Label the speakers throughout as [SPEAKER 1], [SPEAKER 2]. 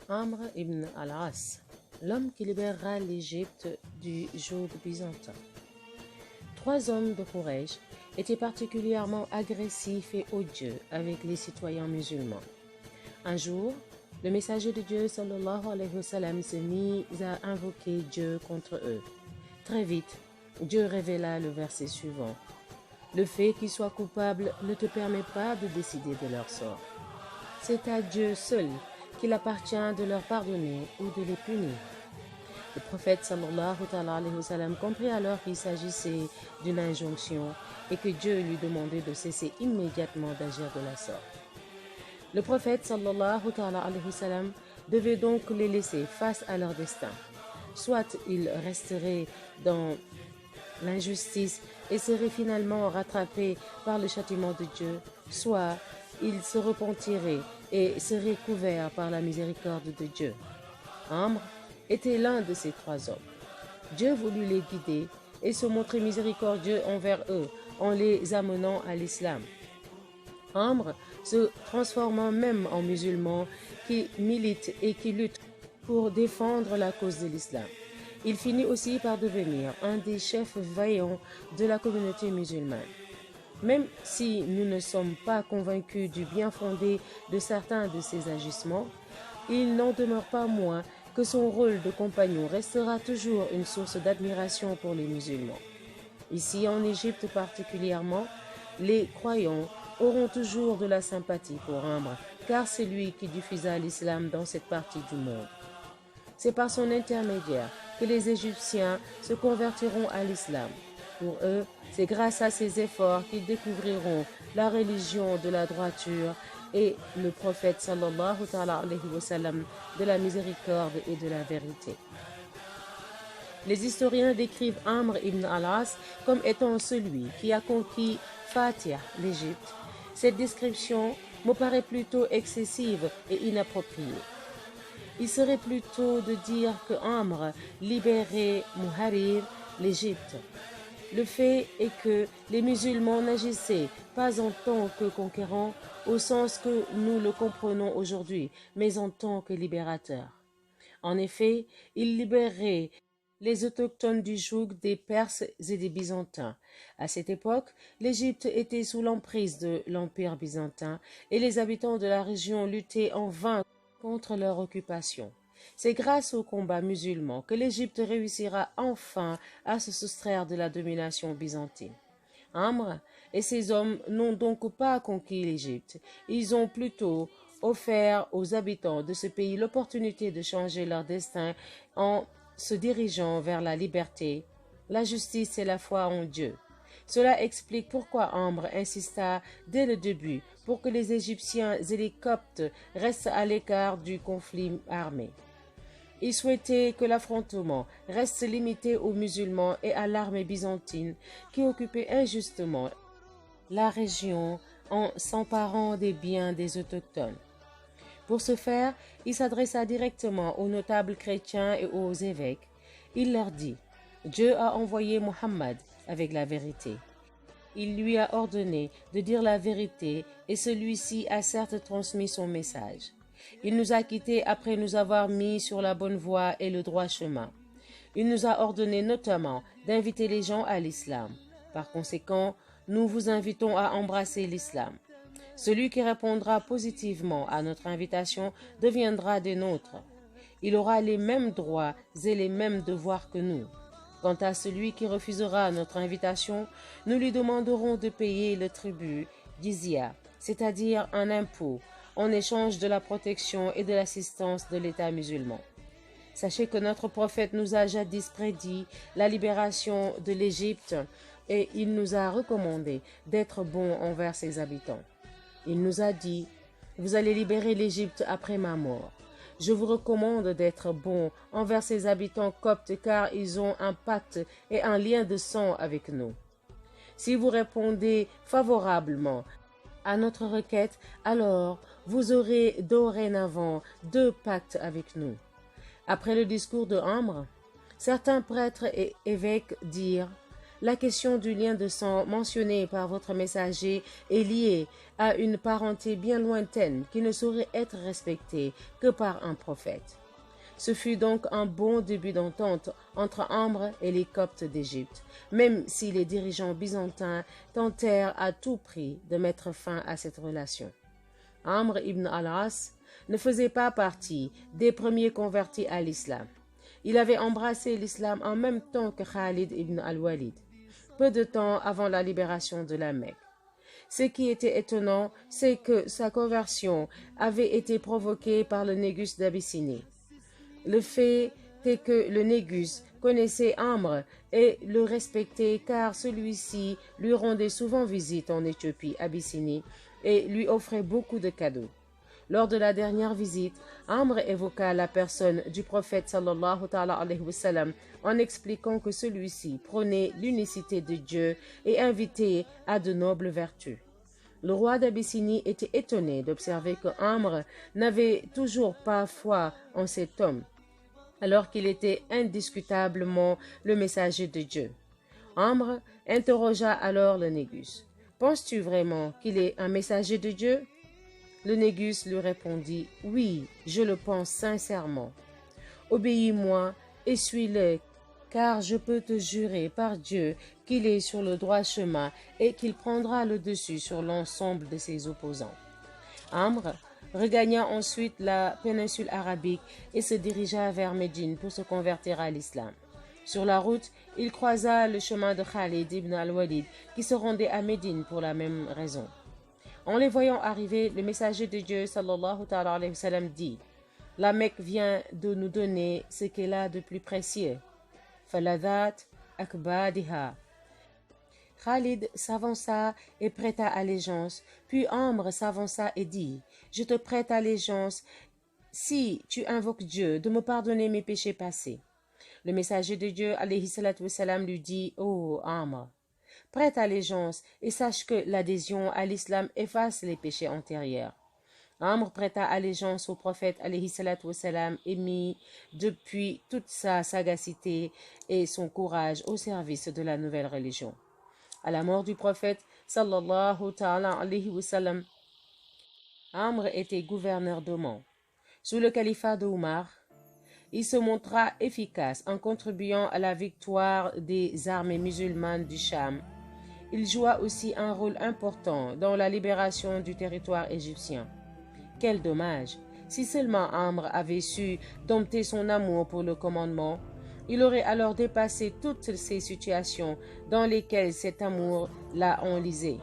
[SPEAKER 1] Amr ibn al-As, l'homme qui libérera l'Égypte du joug byzantin. Trois hommes de Quraysh étaient particulièrement agressifs et odieux avec les citoyens musulmans. Un jour, le messager de Dieu sallallahu alayhi wa sallam s'est mis à invoquer Dieu contre eux. Très vite, Dieu révéla le verset suivant. Le fait qu'ils soient coupables ne te permet pas de décider de leur sort. C'est à Dieu seul qu'il appartient de leur pardonner ou de les punir. Le prophète sallallahu alayhi wa sallam comprit alors qu'il s'agissait d'une injonction et que Dieu lui demandait de cesser immédiatement d'agir de la sorte. Le prophète sallallahu alayhi wa sallam devait donc les laisser face à leur destin. Soit ils resteraient dans l'injustice et seraient finalement rattrapés par le châtiment de Dieu, soit ils se repentiraient et seraient couverts par la miséricorde de Dieu. Amr était l'un de ces trois hommes. Dieu voulut les guider et se montrer miséricordieux envers eux en les amenant à l'islam. Amr se transformant même en musulman qui milite et qui lutte pour défendre la cause de l'islam. Il finit aussi par devenir un des chefs vaillants de la communauté musulmane. Même si nous ne sommes pas convaincus du bien fondé de certains de ses agissements, il n'en demeure pas moins que son rôle de compagnon restera toujours une source d'admiration pour les musulmans. Ici en Égypte particulièrement, les croyants auront toujours de la sympathie pour Amr, car c'est lui qui diffusa l'islam dans cette partie du monde. C'est par son intermédiaire que les Égyptiens se convertiront à l'islam. Pour eux, c'est grâce à ces efforts qu'ils découvriront la religion de la droiture et le prophète sallallahu alayhi wa sallam de la miséricorde et de la vérité. Les historiens décrivent Amr ibn al-As comme étant celui qui a conquis Fatia, l'Égypte. Cette description me paraît plutôt excessive et inappropriée. Il serait plutôt de dire que Amr libérait Muharir, l'Égypte. Le fait est que les musulmans n'agissaient pas en tant que conquérants au sens que nous le comprenons aujourd'hui, mais en tant que libérateurs. En effet, ils libéraient les autochtones du joug des Perses et des Byzantins. À cette époque, l'Égypte était sous l'emprise de l'Empire byzantin et les habitants de la région luttaient en vain contre leur occupation. C'est grâce au combat musulman que l'Égypte réussira enfin à se soustraire de la domination byzantine. Amr et ses hommes n'ont donc pas conquis l'Égypte, ils ont plutôt offert aux habitants de ce pays l'opportunité de changer leur destin en se dirigeant vers la liberté, la justice et la foi en Dieu. Cela explique pourquoi Amr insista dès le début pour que les Égyptiens et les Coptes restent à l'écart du conflit armé. Il souhaitait que l'affrontement reste limité aux musulmans et à l'armée byzantine qui occupait injustement la région en s'emparant des biens des autochtones. Pour ce faire, il s'adressa directement aux notables chrétiens et aux évêques. Il leur dit « Dieu a envoyé Mohammed avec la vérité. Il lui a ordonné de dire la vérité et celui-ci a certes transmis son message. Il nous a quittés après nous avoir mis sur la bonne voie et le droit chemin. Il nous a ordonné notamment d'inviter les gens à l'islam. Par conséquent, nous vous invitons à embrasser l'islam. Celui qui répondra positivement à notre invitation deviendra des nôtres. Il aura les mêmes droits et les mêmes devoirs que nous. Quant à celui qui refusera notre invitation, nous lui demanderons de payer le tribut, jizya, c'est-à-dire un impôt, en échange de la protection et de l'assistance de l'État musulman. Sachez que notre prophète nous a jadis prédit la libération de l'Égypte et il nous a recommandé d'être bons envers ses habitants. Il nous a dit « Vous allez libérer l'Égypte après ma mort. Je vous recommande d'être bons envers ses habitants coptes car ils ont un pacte et un lien de sang avec nous. Si vous répondez favorablement à notre requête, alors vous aurez dorénavant 2 pactes avec nous. » Après le discours de Amr, certains prêtres et évêques dirent La question du lien de sang mentionné par votre messager est liée à une parenté bien lointaine qui ne saurait être respectée que par un prophète. Ce fut donc un bon début d'entente entre Amr et les Coptes d'Égypte, même si les dirigeants byzantins tentèrent à tout prix de mettre fin à cette relation. Amr ibn al-As ne faisait pas partie des premiers convertis à l'islam. Il avait embrassé l'islam en même temps que Khalid ibn al-Walid, peu de temps avant la libération de la Mecque. Ce qui était étonnant, c'est que sa conversion avait été provoquée par le Négus d'Abyssinie. Le fait est que le Négus connaissait Amr et le respectait car celui-ci lui rendait souvent visite en Éthiopie, Abyssinie, et lui offrait beaucoup de cadeaux. Lors de la dernière visite, Amr évoqua la personne du prophète sallallahu alayhi wa sallam en expliquant que celui-ci prônait l'unicité de Dieu et invitait à de nobles vertus. Le roi d'Abyssinie était étonné d'observer que Amr n'avait toujours pas foi en cet homme, alors qu'il était indiscutablement le messager de Dieu. Amr interrogea alors le Négus. « Penses-tu vraiment qu'il est un messager de Dieu ?» Le Négus lui répondit « Oui, je le pense sincèrement. Obéis-moi et suis-le, car je peux te jurer par Dieu qu'il est sur le droit chemin et qu'il prendra le dessus sur l'ensemble de ses opposants. » Amr regagna ensuite la péninsule arabique et se dirigea vers Médine pour se convertir à l'islam. Sur la route, il croisa le chemin de Khalid ibn al-Walid qui se rendait à Médine pour la même raison. En les voyant arriver, le messager de Dieu sallallahu alayhi wa sallam dit « La Mecque vient de nous donner ce qu'elle a de plus précieux. Faladat akbadiha. » Khalid s'avança et prêta allégeance, puis Amr s'avança et dit « Je te prête allégeance si tu invoques Dieu de me pardonner mes péchés passés. » Le messager de Dieu alayhi salatu wa salam lui dit « Ô Amr, prête allégeance et sache que l'adhésion à l'islam efface les péchés antérieurs. » Amr prêta allégeance au prophète alayhi salatu wa salam et mit depuis toute sa sagacité et son courage au service de la nouvelle religion. À la mort du prophète sallallahu alayhi wa sallam, Amr était gouverneur d'Oman. Sous le califat d'Omar, il se montra efficace en contribuant à la victoire des armées musulmanes du Cham. Il joua aussi un rôle important dans la libération du territoire égyptien. Quel dommage! Si seulement Amr avait su dompter son amour pour le commandement, il aurait alors dépassé toutes ces situations dans lesquelles cet amour l'a enlisé.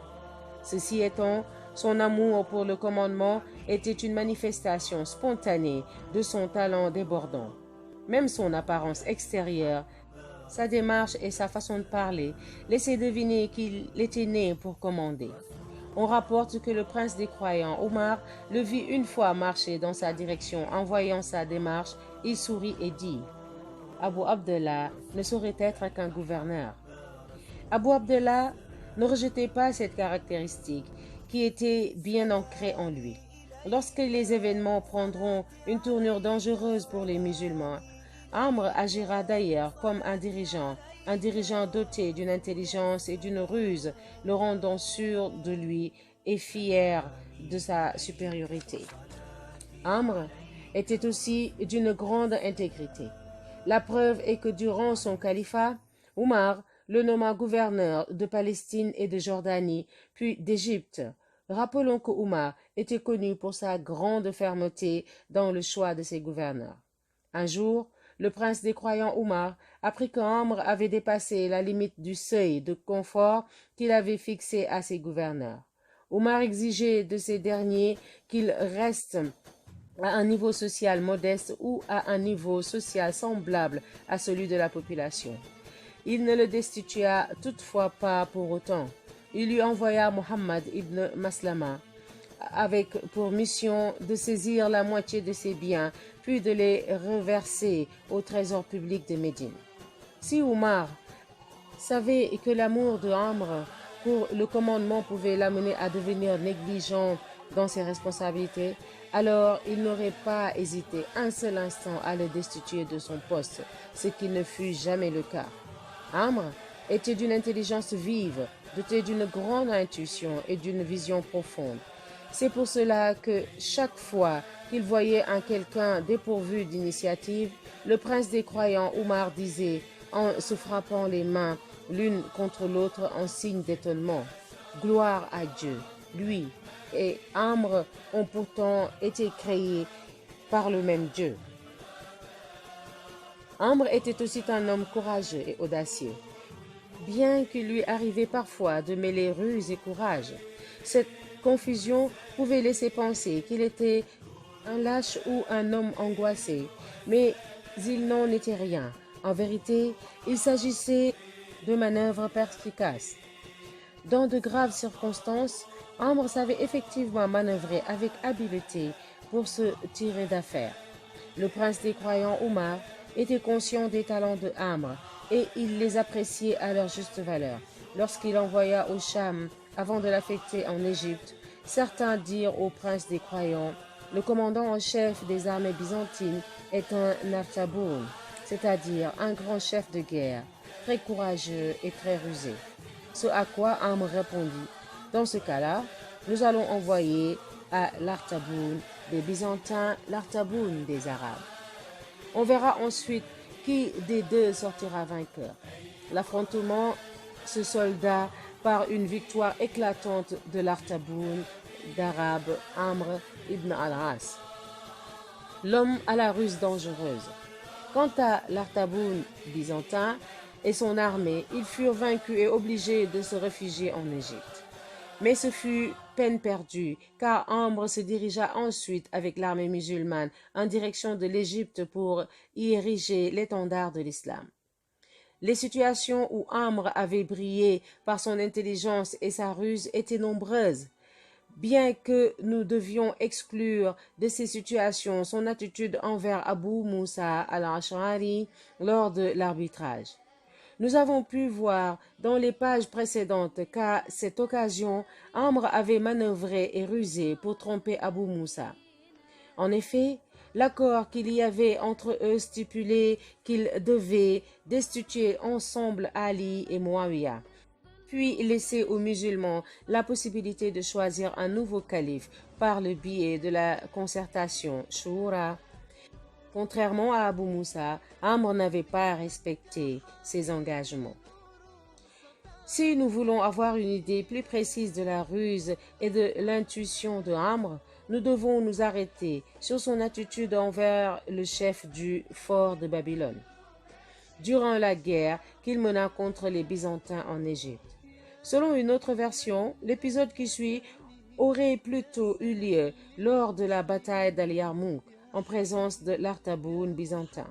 [SPEAKER 1] Ceci étant, son amour pour le commandement était une manifestation spontanée de son talent débordant. Même son apparence extérieure, sa démarche et sa façon de parler laissaient deviner qu'il était né pour commander. On rapporte que le prince des croyants, Omar, le vit une fois marcher dans sa direction. En voyant sa démarche, il sourit et dit « Abu Abdallah ne saurait être qu'un gouverneur. » Abu Abdallah ne rejetait pas cette caractéristique qui était bien ancrée en lui. Lorsque les événements prendront une tournure dangereuse pour les musulmans, Amr agira d'ailleurs comme un dirigeant doté d'une intelligence et d'une ruse, le rendant sûr de lui et fier de sa supériorité. Amr était aussi d'une grande intégrité. La preuve est que durant son califat, Omar le nomma gouverneur de Palestine et de Jordanie, puis d'Égypte. Rappelons que Omar était connu pour sa grande fermeté dans le choix de ses gouverneurs. Un jour, le prince des croyants Omar apprit qu'Amr avait dépassé la limite du seuil de confort qu'il avait fixé à ses gouverneurs. Omar exigeait de ces derniers qu'ils restent à un niveau social modeste ou à un niveau social semblable à celui de la population. Il ne le destitua toutefois pas pour autant. Il lui envoya Muhammad ibn Maslama avec pour mission de saisir la moitié de ses biens puis de les reverser au trésor public de Médine. Si Omar savait que l'amour de Amr pour le commandement pouvait l'amener à devenir négligent dans ses responsabilités, alors il n'aurait pas hésité un seul instant à le destituer de son poste, ce qui ne fut jamais le cas. Amr était d'une intelligence vive, doté d'une grande intuition et d'une vision profonde. C'est pour cela que chaque fois qu'il voyait un quelqu'un dépourvu d'initiative, le prince des croyants Omar disait, en se frappant les mains l'une contre l'autre en signe d'étonnement: Gloire à Dieu, lui et Amr ont pourtant été créés par le même Dieu. Amr était aussi un homme courageux et audacieux. Bien qu'il lui arrivait parfois de mêler ruse et courage, cette confusion pouvait laisser penser qu'il était un lâche ou un homme angoissé, mais il n'en était rien. En vérité, il s'agissait de manœuvres perspicaces. Dans de graves circonstances, Amr savait effectivement manœuvrer avec habileté pour se tirer d'affaire. Le prince des croyants Omar était conscient des talents de Amr et il les appréciait à leur juste valeur. Lorsqu'il envoya au Cham avant de l'affecter en Égypte, certains dirent au prince des croyants: le commandant en chef des armées byzantines est un Artaboun, c'est-à-dire un grand chef de guerre, très courageux et très rusé. Ce à quoi Amr répondit: dans ce cas-là, nous allons envoyer à l'Artaboun des Byzantins l'Artaboun des Arabes. On verra ensuite qui des deux sortira vainqueur. L'affrontement se solda par une victoire éclatante de l'Artaboun d'Arabe Amr ibn al-As, l'homme à la ruse dangereuse. Quant à l'Artaboun byzantin et son armée, ils furent vaincus et obligés de se réfugier en Égypte. Mais ce fut peine perdue, car Amr se dirigea ensuite avec l'armée musulmane en direction de l'Égypte pour y ériger l'étendard de l'islam. Les situations où Amr avait brillé par son intelligence et sa ruse étaient nombreuses. Bien que nous devions exclure de ces situations son attitude envers Abu Moussa al-Ash'ari lors de l'arbitrage. Nous avons pu voir dans les pages précédentes qu'à cette occasion, Amr avait manœuvré et rusé pour tromper Abu Moussa. En effet, l'accord qu'il y avait entre eux stipulait qu'ils devaient destituer ensemble Ali et Muawiyah, puis laisser aux musulmans la possibilité de choisir un nouveau calife par le biais de la concertation Shura. Contrairement à Abu Moussa, Amr n'avait pas respecté ses engagements. Si nous voulons avoir une idée plus précise de la ruse et de l'intuition de Amr, nous devons nous arrêter sur son attitude envers le chef du fort de Babylone, durant la guerre qu'il mena contre les Byzantins en Égypte. Selon une autre version, l'épisode qui suit aurait plutôt eu lieu lors de la bataille d'Al-Yarmouk, en présence de l'Artaboun byzantin.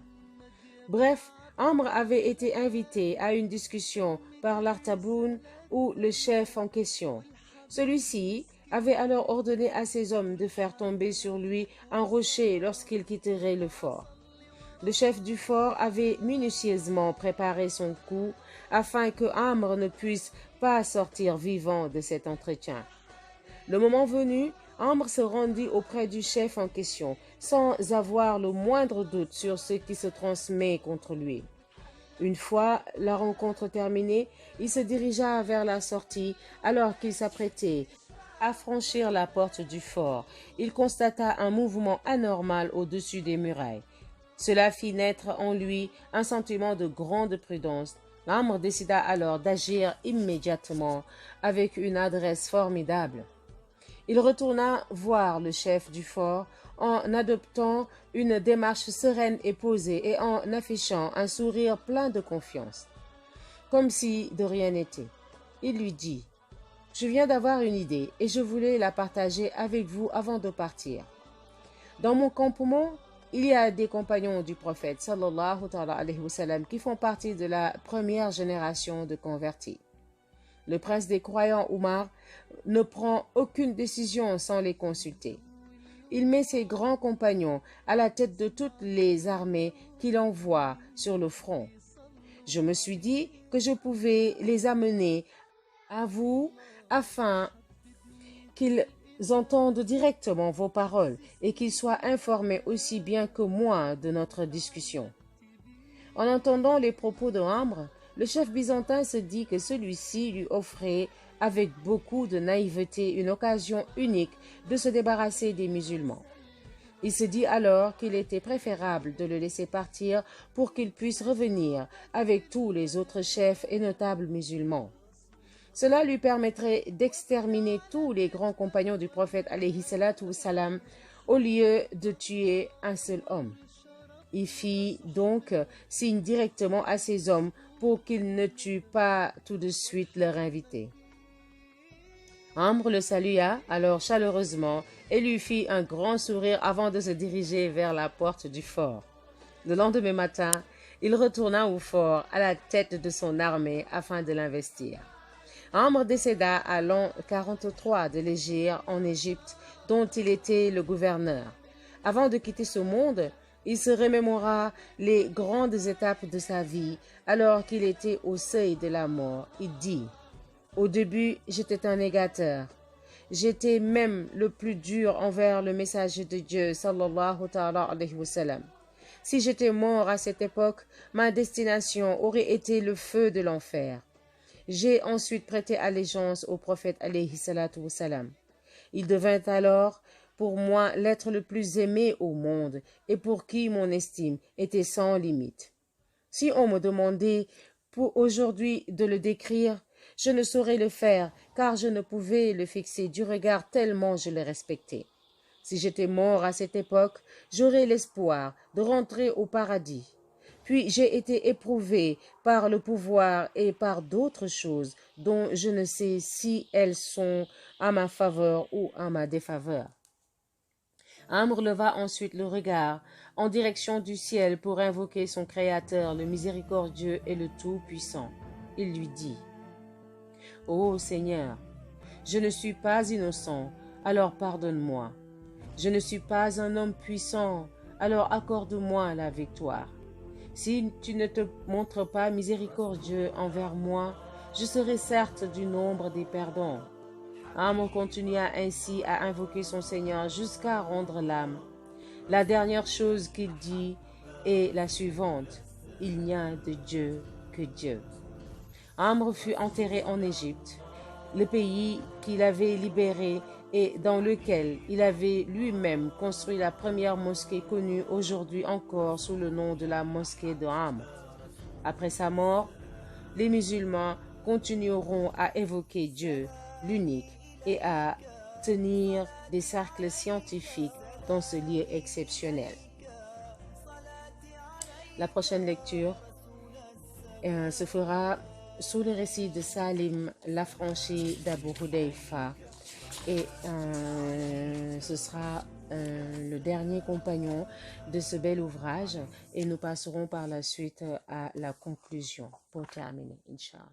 [SPEAKER 1] Bref, Amr avait été invité à une discussion par l'Artaboun ou le chef en question. Celui-ci avait alors ordonné à ses hommes de faire tomber sur lui un rocher lorsqu'il quitterait le fort. Le chef du fort avait minutieusement préparé son coup afin que Amr ne puisse pas sortir vivant de cet entretien. Le moment venu, Amr se rendit auprès du chef en question, sans avoir le moindre doute sur ce qui se transmet contre lui. Une fois la rencontre terminée, il se dirigea vers la sortie. Alors qu'il s'apprêtait à franchir la porte du fort, il constata un mouvement anormal au-dessus des murailles. Cela fit naître en lui un sentiment de grande prudence. Amr décida alors d'agir immédiatement avec une adresse formidable. Il retourna voir le chef du fort en adoptant une démarche sereine et posée et en affichant un sourire plein de confiance, comme si de rien n'était. Il lui dit: « Je viens d'avoir une idée et je voulais la partager avec vous avant de partir. Dans mon campement, il y a des compagnons du prophète sallallahu alayhi wa sallam qui font partie de la première génération de convertis. Le prince des croyants Omar ne prend aucune décision sans les consulter. Il met ses grands compagnons à la tête de toutes les armées qu'il envoie sur le front. Je me suis dit que je pouvais les amener à vous afin qu'ils entendent directement vos paroles et qu'ils soient informés aussi bien que moi de notre discussion. » En entendant les propos de Amr, Le chef byzantin se dit que celui-ci lui offrait avec beaucoup de naïveté une occasion unique de se débarrasser des musulmans. Il se dit alors qu'il était préférable de le laisser partir pour qu'il puisse revenir avec tous les autres chefs et notables musulmans. Cela lui permettrait d'exterminer tous les grands compagnons du prophète alayhi salatu wassalam au lieu de tuer un seul homme. Il fit donc signe directement à ces hommes pour qu'ils ne tuent pas tout de suite leur invité. Amr le salua alors chaleureusement et lui fit un grand sourire avant de se diriger vers la porte du fort. Le lendemain matin, il retourna au fort à la tête de son armée afin de l'investir. Amr décéda à l'an 43 de l'Hégire en Égypte, dont il était le gouverneur. Avant de quitter ce monde, il se remémora les grandes étapes de sa vie alors qu'il était au seuil de la mort. Il dit: au début, j'étais un négateur. J'étais même le plus dur envers le messager de Dieu, sallallahu ta'ala alayhi wa sallam. Si j'étais mort à cette époque, ma destination aurait été le feu de l'enfer. J'ai ensuite prêté allégeance au prophète alayhi salatu wa sallam. Il devint alors pour moi l'être le plus aimé au monde et pour qui mon estime était sans limite. Si on me demandait pour aujourd'hui de le décrire, je ne saurais le faire, car je ne pouvais le fixer du regard tellement je le respectais. Si j'étais mort à cette époque, j'aurais l'espoir de rentrer au paradis. Puis j'ai été éprouvé par le pouvoir et par d'autres choses dont je ne sais si elles sont à ma faveur ou à ma défaveur. Amr leva ensuite le regard en direction du ciel pour invoquer son Créateur, le miséricordieux et le Tout-Puissant. Il lui dit: ô Seigneur, je ne suis pas innocent, alors pardonne-moi. Je ne suis pas un homme puissant, alors accorde-moi la victoire. Si tu ne te montres pas miséricordieux envers moi, je serai certes du nombre des perdants. Amr continua ainsi à invoquer son Seigneur jusqu'à rendre l'âme. La dernière chose qu'il dit est la suivante: il n'y a de Dieu que Dieu. Amr fut enterré en Égypte, le pays qu'il avait libéré et dans lequel il avait lui-même construit la première mosquée connue aujourd'hui encore sous le nom de la mosquée de Amr. Après sa mort, les musulmans continueront à évoquer Dieu, l'unique, et à tenir des cercles scientifiques dans ce lieu exceptionnel. La prochaine lecture se fera sous le récit de Salim, l'affranchi d'Abu Hudayfa, et ce sera le dernier compagnon de ce bel ouvrage, et nous passerons par la suite à la conclusion pour terminer, Inch'Allah.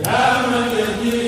[SPEAKER 2] يا من يجيب